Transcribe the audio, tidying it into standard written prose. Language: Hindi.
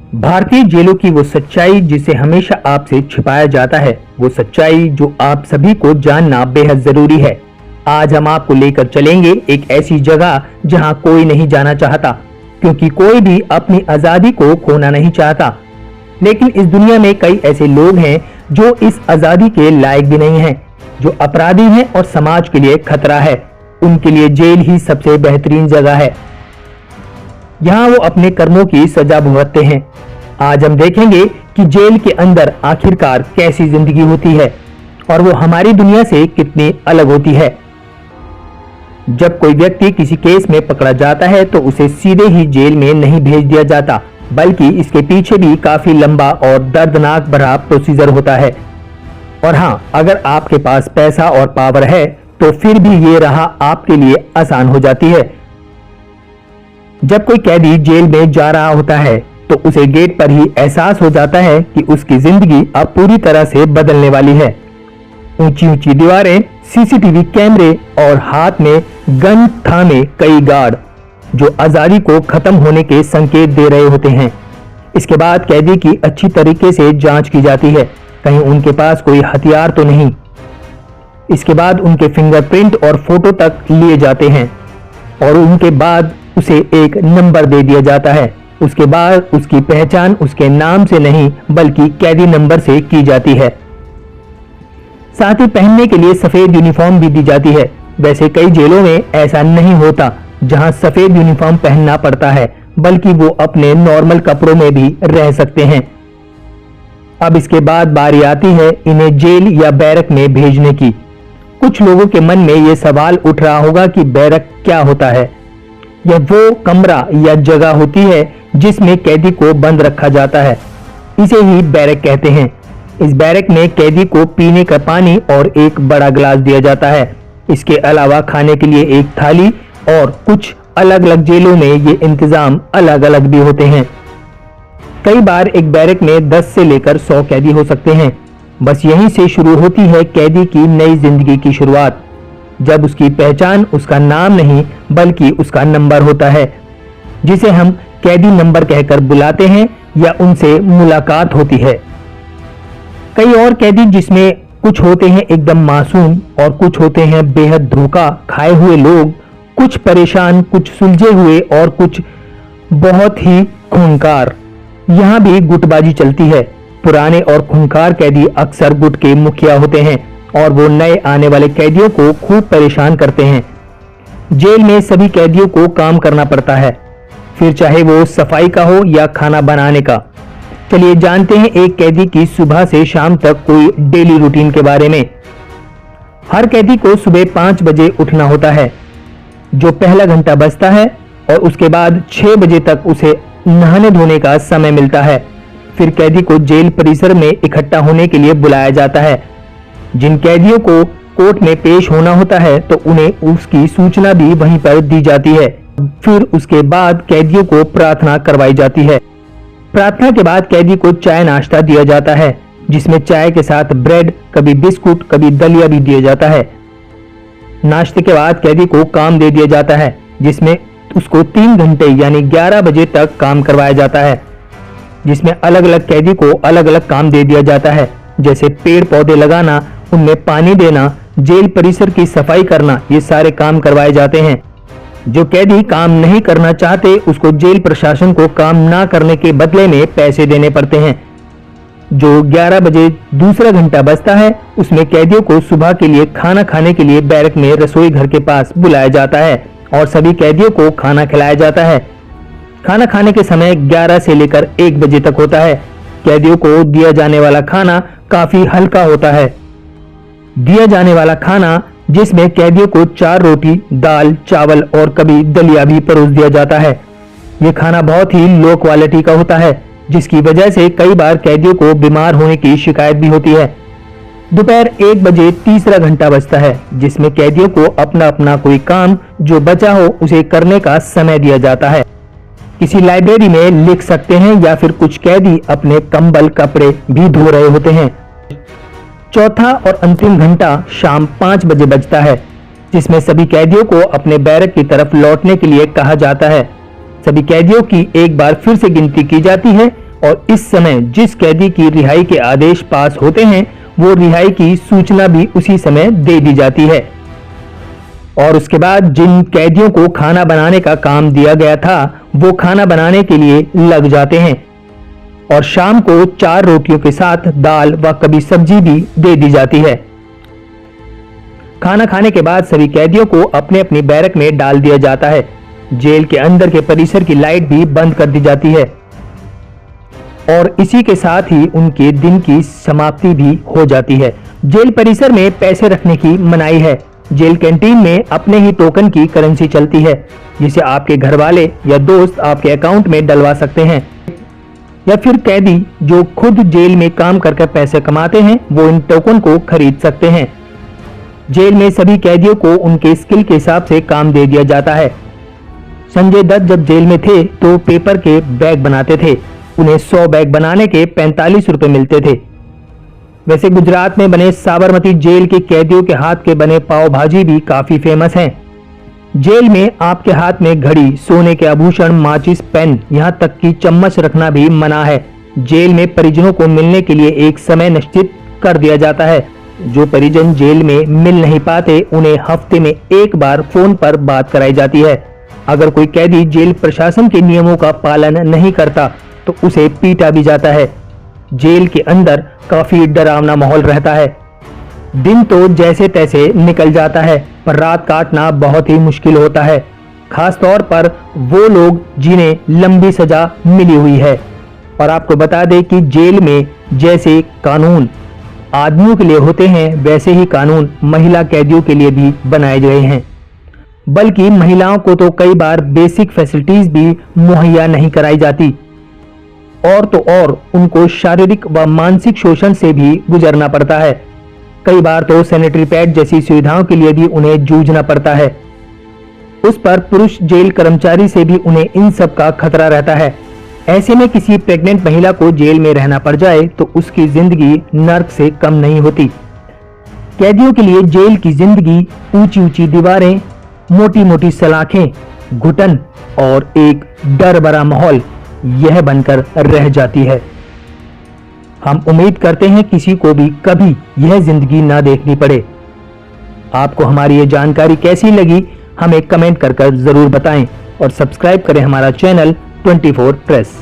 भारतीय जेलों की वो सच्चाई जिसे हमेशा आपसे छिपाया जाता है, वो सच्चाई जो आप सभी को जानना बेहद जरूरी है। आज हम आपको लेकर चलेंगे एक ऐसी जगह जहां कोई नहीं जाना चाहता, क्योंकि कोई भी अपनी आजादी को खोना नहीं चाहता। लेकिन इस दुनिया में कई ऐसे लोग हैं जो इस आजादी के लायक भी नहीं हैं, जो अपराधी हैं और समाज के लिए खतरा है। उनके लिए जेल ही सबसे बेहतरीन जगह है। यहाँ वो अपने कर्मों की सजा भुगतते हैं। आज हम देखेंगे कि जेल के अंदर आखिरकार कैसी जिंदगी होती है और वो हमारी दुनिया से कितनी अलग होती है। जब कोई व्यक्ति किसी केस में पकड़ा जाता है तो उसे सीधे ही जेल में नहीं भेज दिया जाता, बल्कि इसके पीछे भी काफी लंबा और दर्दनाक भरा प्रोसीजर होता है। और हाँ, अगर आपके पास पैसा और पावर है तो फिर भी ये राह आपके लिए आसान हो जाती है। जब कोई कैदी जेल में जा रहा होता है तो उसे गेट पर ही एहसास हो जाता है कि उसकी जिंदगी अब पूरी तरह से बदलने वाली है। ऊंची ऊंची दीवारें, सीसीटीवी कैमरे और हाथ में गन थामे कई गार्ड जो आजादी को खत्म होने के संकेत दे रहे होते हैं। इसके बाद कैदी की अच्छी तरीके से जांच की जाती है, कहीं उनके पास कोई हथियार तो नहीं। इसके बाद उनके फिंगरप्रिंट और फोटो तक लिए जाते हैं और उनके बाद उसे एक नंबर दे दिया जाता है। उसके बाद उसकी पहचान उसके नाम से नहीं बल्कि कैदी नंबर से की जाती है। साथ ही पहनने के लिए सफेद यूनिफॉर्म भी दी जाती है। वैसे कई जेलों में ऐसा नहीं होता जहां सफेद यूनिफॉर्म पहनना पड़ता है, बल्कि वो अपने नॉर्मल कपड़ों में भी रह सकते हैं। अब इसके बाद बारी आती है इन्हें जेल या बैरक में भेजने की। कुछ लोगों के मन में ये सवाल उठ रहा होगा कि बैरक क्या होता है। यह वो कमरा या जगह होती है जिसमें कैदी को बंद रखा जाता है। इसे ही बैरक कहते हैं। इस बैरक में कैदी को पीने का पानी और एक बड़ा गिलास दिया जाता है। इसके अलावा खाने के लिए एक थाली और कुछ अलग अलग जेलों में ये इंतजाम अलग अलग भी होते हैं। कई बार एक बैरक में 10 से लेकर 100 कैदी हो सकते हैं। बस यहीं से शुरू होती है कैदी की नई जिंदगी की शुरुआत, जब उसकी पहचान उसका नाम नहीं बल्कि उसका नंबर होता है, जिसे हम कैदी नंबर कहकर बुलाते हैं या उनसे मुलाकात होती है। कई और कैदी जिसमें कुछ होते हैं एकदम मासूम और कुछ होते हैं बेहद धोखा खाए हुए लोग, कुछ परेशान, कुछ सुलझे हुए और कुछ बहुत ही खूंखार। यहाँ भी गुटबाजी चलती है। पुराने और खूंखार कैदी अक्सर गुट के मुखिया होते हैं और वो नए आने वाले कैदियों को खूब परेशान करते हैं। जेल में सभी कैदियों को काम करना पड़ता है, फिर चाहे वो सफाई का हो या खाना बनाने का। चलिए जानते हैं एक कैदी की सुबह से शाम तक कोई डेली रूटीन के बारे में। हर कैदी को सुबह 5 बजे उठना होता है, जो पहला घंटा बजता है, और उसके बाद 6 बजे तक उसे नहाने धोने का समय मिलता है। फिर कैदी को जेल परिसर में इकट्ठा होने के लिए बुलाया जाता है। जिन कैदियों को कोर्ट में पेश होना होता है तो उन्हें उसकी सूचना भी वहीं पर दी जाती है। फिर उसके बाद कैदियों को प्रार्थना करवाई जाती है। प्रार्थना के बाद कैदी को चाय नाश्ता दिया जाता है, जिसमें चाय के साथ ब्रेड, कभी बिस्कुट, कभी दलिया भी दिया जाता है। नाश्ते के बाद कैदी को काम दे दिया जाता है, जिसमें उसको 3 घंटे यानी 11 बजे तक काम करवाया जाता है, जिसमें अलग अलग कैदी को अलग अलग काम दे दिया जाता है, जैसे पेड़ पौधे लगाना, उनमें पानी देना, जेल परिसर की सफाई करना। ये सारे काम करवाए जाते हैं। जो कैदी काम नहीं करना चाहते उसको जेल प्रशासन को काम ना करने के बदले में पैसे देने पड़ते हैं। जो 11 बजे दूसरा घंटा बजता है उसमें कैदियों को सुबह के लिए खाना खाने के लिए बैरक में रसोई घर के पास बुलाया जाता है और सभी कैदियों को खाना खिलाया जाता है। खाना खाने के समय 11 से लेकर 1 बजे तक होता है। कैदियों को दिया जाने वाला खाना काफी हल्का होता है। दिया जाने वाला खाना जिसमें कैदियों को 4 रोटी, दाल, चावल और कभी दलिया भी परोस दिया जाता है। ये खाना बहुत ही लो क्वालिटी का होता है, जिसकी वजह से कई बार कैदियों को बीमार होने की शिकायत भी होती है। दोपहर 1 बजे तीसरा घंटा बजता है, जिसमें कैदियों को अपना अपना कोई काम जो बचा हो उसे करने का समय दिया जाता है। किसी लाइब्रेरी में लिख सकते हैं या फिर कुछ कैदी अपने कंबल कपड़े भी धो रहे होते हैं। चौथा और अंतिम घंटा शाम 5 बजे बजता है, जिसमें सभी कैदियों को अपने बैरक की तरफ लौटने के लिए कहा जाता है। सभी कैदियों की एक बार फिर से गिनती की जाती है और इस समय जिस कैदी की रिहाई के आदेश पास होते हैं वो रिहाई की सूचना भी उसी समय दे दी जाती है। और उसके बाद जिन कैदियों को खाना बनाने का काम दिया गया था वो खाना बनाने के लिए लग जाते हैं और शाम को 4 रोटियों के साथ दाल व कभी सब्जी भी दे दी जाती है। खाना खाने के बाद सभी कैदियों को अपने अपनी बैरक में डाल दिया जाता है। जेल के अंदर के परिसर की लाइट भी बंद कर दी जाती है और इसी के साथ ही उनके दिन की समाप्ति भी हो जाती है। जेल परिसर में पैसे रखने की मनाही है। जेल कैंटीन में अपने ही टोकन की करेंसी चलती है जिसे आपके घर वाले या दोस्त आपके अकाउंट में डलवा सकते हैं या फिर कैदी जो खुद जेल में काम करके पैसे कमाते हैं वो इन टोकन को खरीद सकते हैं। जेल में सभी कैदियों को उनके स्किल के हिसाब से काम दे दिया जाता है। संजय दत्त जब जेल में थे तो पेपर के बैग बनाते थे। उन्हें 100 बैग बनाने के 45 रुपए मिलते थे। वैसे गुजरात में बने साबरमती जेल के कैदियों के हाथ के बने पाव भाजी भी काफी फेमस हैं। जेल में आपके हाथ में घड़ी, सोने के आभूषण, माचिस, पेन, यहाँ तक कि चम्मच रखना भी मना है। जेल में परिजनों को मिलने के लिए एक समय निश्चित कर दिया जाता है। जो परिजन जेल में मिल नहीं पाते उन्हें हफ्ते में एक बार फोन पर बात कराई जाती है। अगर कोई कैदी जेल प्रशासन के नियमों का पालन नहीं करता तो उसे पीटा भी जाता है। जेल के अंदर काफी डरावना माहौल रहता है। दिन तो जैसे तैसे निकल जाता है पर रात काटना बहुत ही मुश्किल होता है, खास तौर पर वो लोग जिन्हें लंबी सजा मिली हुई है। और आपको बता दें कि जेल में जैसे कानून आदमियों के लिए होते हैं वैसे ही कानून महिला कैदियों के लिए भी बनाए गए हैं। बल्कि महिलाओं को तो कई बार बेसिक फैसिलिटीज भी मुहैया नहीं कराई जाती और तो और उनको शारीरिक व मानसिक शोषण से भी गुजरना पड़ता है। कई बार तो सैनिटरी पैड जैसी सुविधाओं के लिए भी उन्हें जूझना पड़ता है। उस पर पुरुष जेल कर्मचारी से भी उन्हें इन सब का खतरा रहता है। ऐसे में किसी प्रेग्नेंट महिला को जेल में रहना पड़ जाए तो उसकी जिंदगी नर्क से कम नहीं होती। कैदियों के लिए जेल की जिंदगी ऊंची ऊंची दीवारें, मोटी मोटी सलाखें, घुटन और एक डर भरा माहौल यह बनकर रह जाती है। हम उम्मीद करते हैं किसी को भी कभी यह जिंदगी ना देखनी पड़े। आपको हमारी ये जानकारी कैसी लगी हमें कमेंट कर जरूर बताएं और सब्सक्राइब करें हमारा चैनल 24 प्रेस।